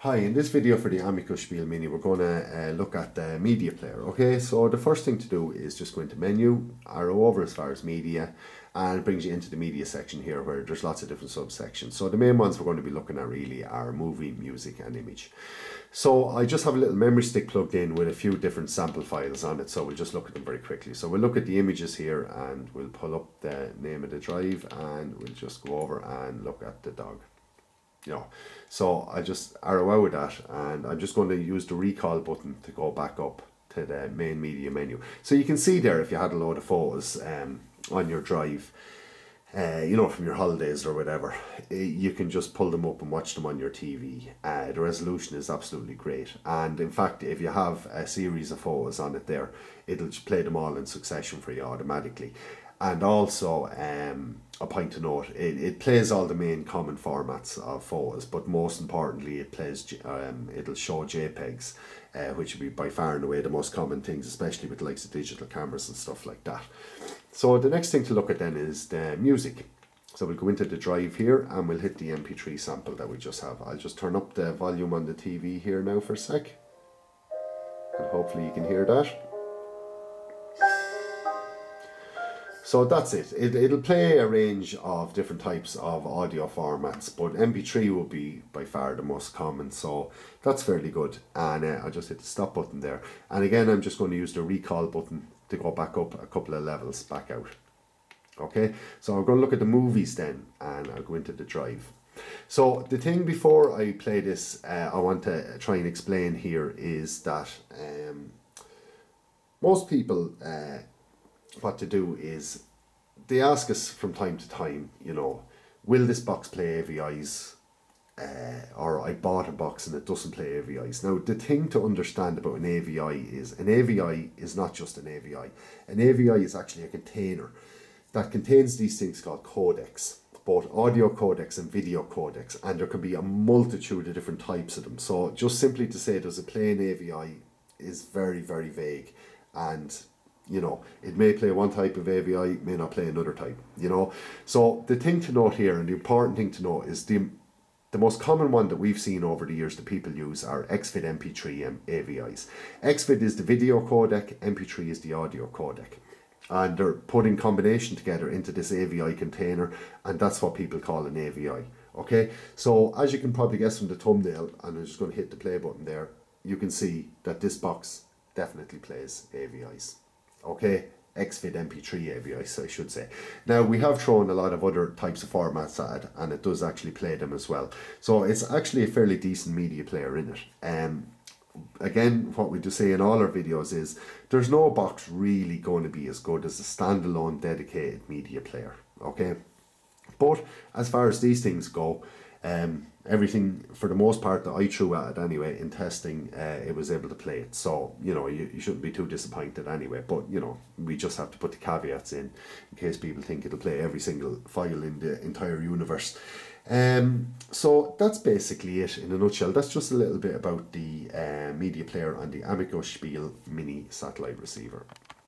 Hi, in this video for the Amiko Spiel Mini, we're going to look at the media player. Okay, so the first thing to do is just go into menu, arrow over as far as media, and it brings you into the media section here where there's lots of different subsections. So the main ones we're going to be looking at really are movie, music and image. So I just have a little memory stick plugged in with a few different sample files on it, so we'll just look at them very quickly. So we'll look at the images here and we'll pull up the name of the drive and we'll just go over and look at the dog. So I just arrow out that and I'm just going to use the recall button to go back up to the main media menu. So you can see there, if you had a load of photos on your drive, from your holidays or whatever, you can just pull them up and watch them on your TV. The resolution is absolutely great, and in fact if you have a series of photos on it there, it'll play them all in succession for you automatically. And also a point to note, it plays all the main common formats of photos, but most importantly it plays it'll show JPEGs, which will be by far and away the most common things, especially with the likes of digital cameras and stuff like that. So the next thing to look at then is the music. So we'll go into the drive here and we'll hit the MP3 sample that we just have. I'll just turn up the volume on the TV here now for a sec, and hopefully you can hear that. So that's it. It'll play a range of different types of audio formats, but MP3 will be by far the most common, so that's fairly good. And I'll just hit the stop button there. And again, I'm just going to use the recall button to go back up a couple of levels back out. Okay, so I'm going to look at the movies then, and I'll go into the drive. So the thing before I play this, I want to try and explain here is that most people... what to do is they ask us from time to time, will this box play AVIs? Or I bought a box and it doesn't play AVIs. Now the thing to understand about an AVI is not just an AVI. An AVI is actually a container that contains these things called codecs, both audio codecs and video codecs, and there can be a multitude of different types of them. So just simply to say there's a plain AVI is very, very vague, and it may play one type of AVI, it may not play another type, So the thing to note here, and the important thing to note, is the most common one that we've seen over the years that people use are XVID MP3 AVIs. XVID is the video codec, MP3 is the audio codec. And they're put in combination together into this AVI container, and that's what people call an AVI. Okay, so as you can probably guess from the thumbnail, and I'm just going to hit the play button there, you can see that this box definitely plays AVIs. Okay, XVID MP3 AVIs, I should say. Now we have thrown a lot of other types of formats at it, and it does actually play them as well. So it's actually a fairly decent media player in it. Again, what we do say in all our videos is there's no box really going to be as good as a standalone dedicated media player. Okay, but as far as these things go, everything for the most part that I threw at it anyway in testing, it was able to play it. So you shouldn't be too disappointed anyway, but we just have to put the caveats in case people think it'll play every single file in the entire universe. So that's basically it in a nutshell. That's just a little bit about the media player on the Amiko Spiel Mini satellite receiver.